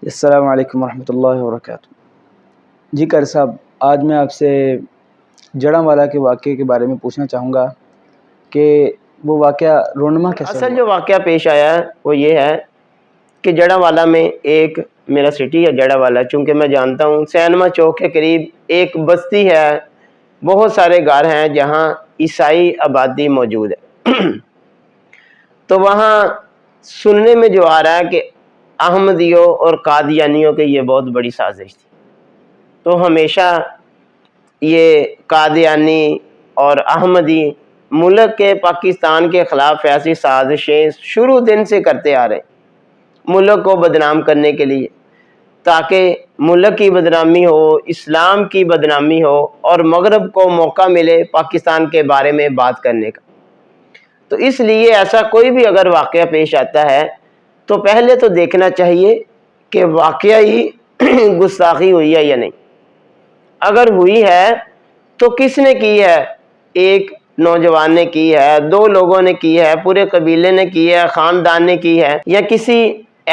السلام علیکم ورحمۃ اللہ وبرکاتہ۔ جی قاری صاحب، آج میں آپ سے جڑاں کے واقعے کے بارے میں پوچھنا چاہوں گا کہ وہ واقعہ رونما کیسے اصل ہوا؟ جو واقعہ پیش آیا ہے وہ یہ ہے کہ جڑاں میں ایک میرا سٹی ہے جڑاں، چونکہ میں جانتا ہوں سینما چوک کے قریب ایک بستی ہے، بہت سارے گھر ہیں جہاں عیسائی آبادی موجود ہے۔ تو وہاں سننے میں جو آ رہا ہے کہ احمدیوں اور قادیانیوں کی یہ بہت بڑی سازش تھی۔ تو ہمیشہ یہ قادیانی اور احمدی ملک کے پاکستان کے خلاف ایسی سازشیں شروع دن سے کرتے آ رہے ہیں، ملک کو بدنام کرنے کے لیے، تاکہ ملک کی بدنامی ہو، اسلام کی بدنامی ہو اور مغرب کو موقع ملے پاکستان کے بارے میں بات کرنے کا۔ تو اس لیے ایسا کوئی بھی اگر واقعہ پیش آتا ہے تو پہلے تو دیکھنا چاہیے کہ واقعہ ہی گستاخی ہوئی ہے یا نہیں۔ اگر ہوئی ہے تو کس نے کی ہے؟ ایک نوجوان نے کی ہے، دو لوگوں نے کی ہے، پورے قبیلے نے کی ہے، خاندان نے کی ہے، یا کسی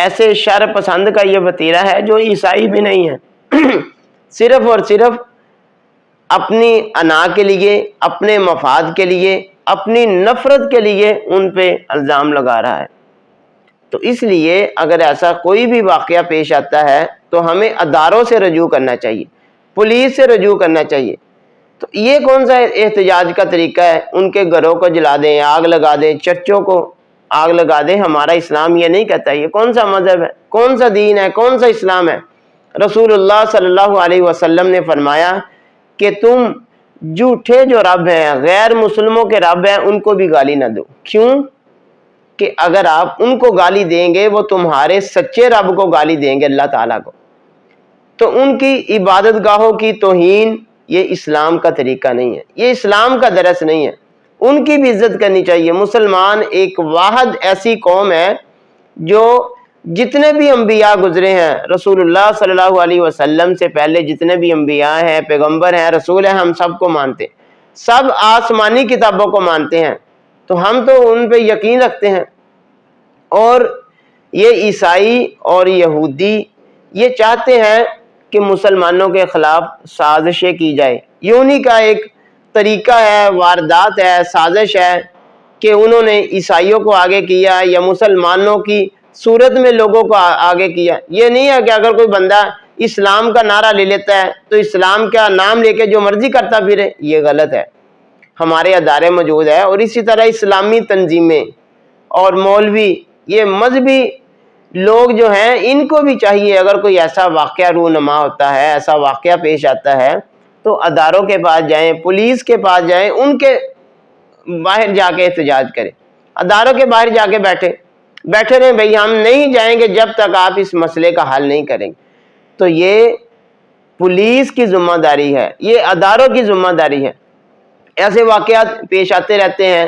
ایسے شر پسند کا یہ وتیرہ ہے جو عیسائی بھی نہیں ہے، صرف اور صرف اپنی انا کے لیے، اپنے مفاد کے لیے، اپنی نفرت کے لیے ان پہ الزام لگا رہا ہے۔ تو اس لیے اگر ایسا کوئی بھی واقعہ پیش آتا ہے تو ہمیں اداروں سے رجوع کرنا چاہیے، پولیس سے رجوع کرنا چاہیے۔ تو یہ کون سا احتجاج کا طریقہ ہے؟ ان کے گھروں کو جلا دیں، آگ لگا دیں، چرچوں کو آگ لگا دیں؟ ہمارا اسلام یہ نہیں کہتا۔ یہ کون سا مذہب ہے؟ کون سا دین ہے؟ کون سا اسلام ہے؟ رسول اللہ صلی اللہ علیہ وسلم نے فرمایا کہ تم جھوٹے جو رب ہیں، غیر مسلموں کے رب ہیں، ان کو بھی گالی نہ دو۔ کیوں؟ کہ اگر آپ ان کو گالی دیں گے وہ تمہارے سچے رب کو گالی دیں گے، اللہ تعالیٰ کو۔ تو ان کی عبادت گاہوں کی توہین یہ اسلام کا طریقہ نہیں ہے، یہ اسلام کا درس نہیں ہے۔ ان کی بھی عزت کرنی چاہیے۔ مسلمان ایک واحد ایسی قوم ہے جو جتنے بھی انبیاء گزرے ہیں، رسول اللہ صلی اللہ علیہ وسلم سے پہلے جتنے بھی انبیاء ہیں، پیغمبر ہیں، رسول ہیں، ہم سب کو مانتے ہیں، سب آسمانی کتابوں کو مانتے ہیں، تو ہم تو ان پہ یقین رکھتے ہیں۔ اور یہ عیسائی اور یہودی یہ چاہتے ہیں کہ مسلمانوں کے خلاف سازشیں کی جائے۔ یونی کا ایک طریقہ ہے، واردات ہے، سازش ہے کہ انہوں نے عیسائیوں کو آگے کیا یا مسلمانوں کی صورت میں لوگوں کو آگے کیا۔ یہ نہیں ہے کہ اگر کوئی بندہ اسلام کا نعرہ لے لیتا ہے تو اسلام کا نام لے کے جو مرضی کرتا پھرے، یہ غلط ہے۔ ہمارے ادارے موجود ہے، اور اسی طرح اسلامی تنظیمیں اور مولوی، یہ مذہبی لوگ جو ہیں، ان کو بھی چاہیے اگر کوئی ایسا واقعہ رونما ہوتا ہے، ایسا واقعہ پیش آتا ہے تو اداروں کے پاس جائیں، پولیس کے پاس جائیں، ان کے باہر جا کے احتجاج کریں، اداروں کے باہر جا کے بیٹھے رہیں، بھئی ہم نہیں جائیں گے جب تک آپ اس مسئلے کا حل نہیں کریں گے۔ تو یہ پولیس کی ذمہ داری ہے، یہ اداروں کی ذمہ داری ہے۔ ایسے واقعات پیش آتے رہتے ہیں۔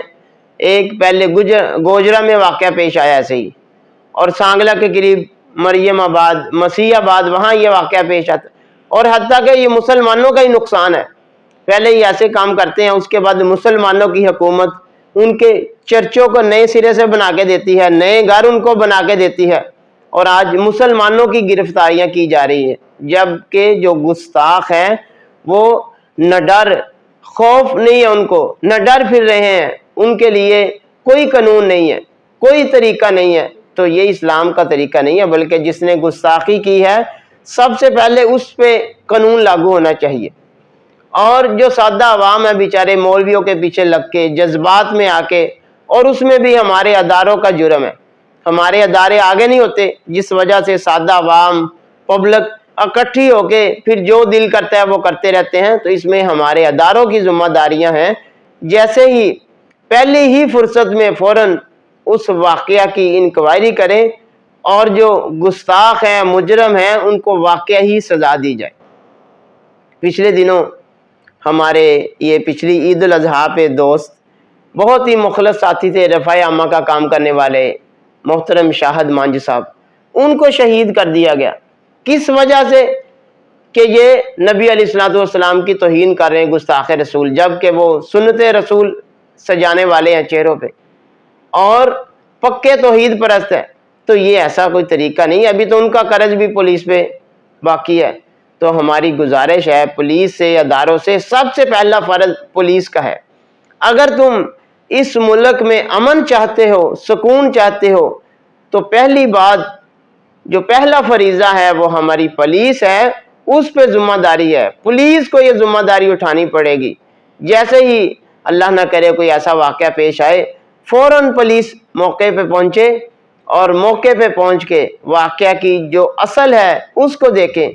ایک پہلے گوجرا میں واقعہ پیش آیا ایسے ہی، اور سانگلہ کے قریب مریم آباد، مسیح آباد، وہاں یہ واقعہ پیش آتا ہے۔ اور حتیٰ کہ یہ مسلمانوں کا ہی نقصان ہے، پہلے یہ ایسے کام کرتے ہیں، اس کے بعد مسلمانوں کی حکومت ان کے چرچوں کو نئے سرے سے بنا کے دیتی ہے، نئے گھر ان کو بنا کے دیتی ہے، اور آج مسلمانوں کی گرفتاریاں کی جا رہی ہیں، جبکہ جو گستاخ ہیں وہ نہ ڈر خوف نہیں ہے، ان کو نہ ڈر پھر رہے ہیں، ان کے لیے کوئی قانون نہیں ہے، کوئی طریقہ نہیں ہے۔ تو یہ اسلام کا طریقہ نہیں ہے، بلکہ جس نے گستاخی کی ہے سب سے پہلے اس پہ قانون لاگو ہونا چاہیے۔ اور جو سادہ عوام ہے بیچارے مولویوں کے پیچھے لگ کے، جذبات میں آ کے، اور اس میں بھی ہمارے اداروں کا جرم ہے، ہمارے ادارے آگے نہیں ہوتے، جس وجہ سے سادہ عوام پبلک اکٹھی ہو کے پھر جو دل کرتا ہے وہ کرتے رہتے ہیں۔ تو اس میں ہمارے اداروں کی ذمہ داریاں ہیں، جیسے ہی پہلی ہی فرصت میں فوراً اس واقعہ کی انکوائری کریں، اور جو گستاخ ہیں، مجرم ہیں، ان کو واقعہ ہی سزا دی جائے۔ پچھلے دنوں ہمارے یہ پچھلی عید الاضحیٰ پہ دوست، بہت ہی مخلص ساتھی تھے، رفع عامہ کا کام کرنے والے، محترم شاہد مانجھ صاحب، ان کو شہید کر دیا گیا۔ کس وجہ سے؟ کہ یہ نبی علیہ الصلوۃ والسلام کی توہین کر رہے ہیں، گستاخ رسول، جبکہ وہ سنت رسول سجانے والے ہیں چہروں پہ، اور پکے توحید پرست ہے۔ تو یہ ایسا کوئی طریقہ نہیں. ابھی تو ان کا قرض بھی پولیس پہ باقی ہے. تو ہماری گزارش ہے پولیس سے، اداروں سے، سب سے پہلا فرض پولیس کا ہے. اگر تم اس ملک میں امن چاہتے ہو، سکون چاہتے ہو، تو پہلی بات جو پہلا فریضہ ہے وہ ہماری پولیس ہے، اس پہ ذمہ داری ہے. پولیس کو یہ ذمہ داری اٹھانی پڑے گی. جیسے ہی اللہ نہ کرے کوئی ایسا واقعہ پیش آئے، فوراً پولیس موقع پہ پہنچے اور موقع پہ پہنچ کے واقعہ کی جو اصل ہے اس کو دیکھیں.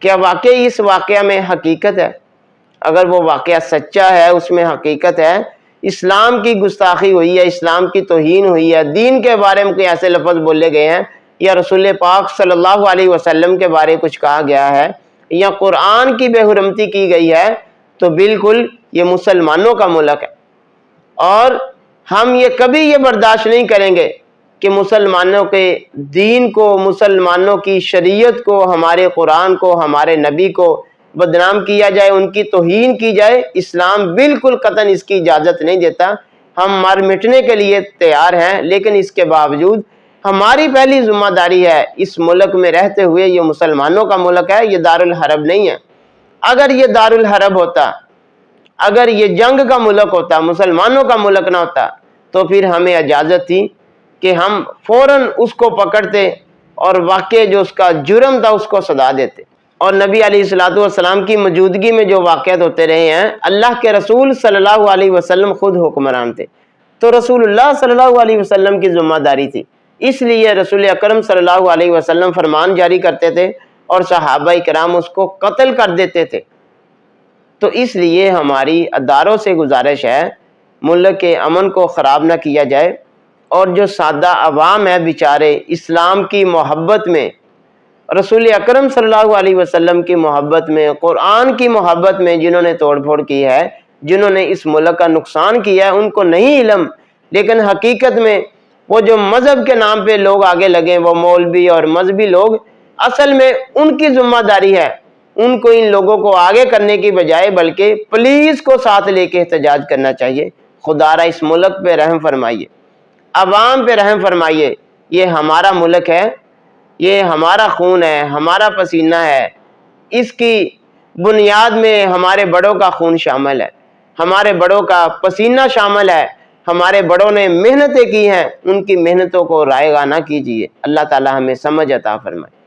کیا واقعی اس واقعہ میں حقیقت ہے؟ اگر وہ واقعہ سچا ہے، اس میں حقیقت ہے، اسلام کی گستاخی ہوئی ہے، اسلام کی توہین ہوئی ہے، دین کے بارے میں کوئی ایسے لفظ بولے گئے ہیں، یا رسول پاک صلی اللہ علیہ وسلم کے بارے کچھ کہا گیا ہے، یا قرآن کی بے حرمتی کی گئی ہے، تو بالکل یہ مسلمانوں کا ملک ہے. اور ہم یہ کبھی یہ برداشت نہیں کریں گے کہ مسلمانوں کے دین کو، مسلمانوں کی شریعت کو، ہمارے قرآن کو، ہمارے نبی کو بدنام کیا جائے، ان کی توہین کی جائے. اسلام بالکل قطعاً اس کی اجازت نہیں دیتا. ہم مر مٹنے کے لیے تیار ہیں، لیکن اس کے باوجود ہماری پہلی ذمہ داری ہے اس ملک میں رہتے ہوئے، یہ مسلمانوں کا ملک ہے، یہ دارالحرب نہیں ہے. اگر یہ دارالحرب ہوتا، اگر یہ جنگ کا ملک ہوتا، مسلمانوں کا ملک نہ ہوتا، تو پھر ہمیں اجازت تھی کہ ہم فوراً اس کو پکڑتے اور واقع جو اس کا جرم تھا اس کو سزا دیتے. اور نبی علیہ الصلوۃ والسلام کی موجودگی میں جو واقعات ہوتے رہے ہیں، اللہ کے رسول صلی اللہ علیہ وسلم خود حکمران تھے، تو رسول اللہ صلی اللہ علیہ وسلم کی ذمہ داری تھی. اس لیے رسول اکرم صلی اللہ علیہ وسلم فرمان جاری کرتے تھے اور صحابہ کرام اس کو قتل کر دیتے تھے. تو اس لیے ہماری اداروں سے گزارش ہے ملک کے امن کو خراب نہ کیا جائے. اور جو سادہ عوام ہے بیچارے، اسلام کی محبت میں، رسول اکرم صلی اللہ علیہ وسلم کی محبت میں، قرآن کی محبت میں جنہوں نے توڑ پھوڑ کی ہے، جنہوں نے اس ملک کا نقصان کیا ہے، ان کو نہیں علم. لیکن حقیقت میں وہ جو مذہب کے نام پہ لوگ آگے لگے، وہ مولوی اور مذہبی لوگ، اصل میں ان کی ذمہ داری ہے ان کو ان لوگوں کو آگے کرنے کی بجائے بلکہ پولیس کو ساتھ لے کے احتجاج کرنا چاہیے. خدا را اس ملک پہ رحم فرمائیے، عوام پہ رحم فرمائیے. یہ ہمارا ملک ہے، یہ ہمارا خون ہے، ہمارا پسینہ ہے. اس کی بنیاد میں ہمارے بڑوں کا خون شامل ہے، ہمارے بڑوں کا پسینہ شامل ہے. ہمارے بڑوں نے محنتیں کی ہیں، ان کی محنتوں کو رائیگاں نہ کیجیے. اللہ تعالی ہمیں سمجھ عطا فرمائے.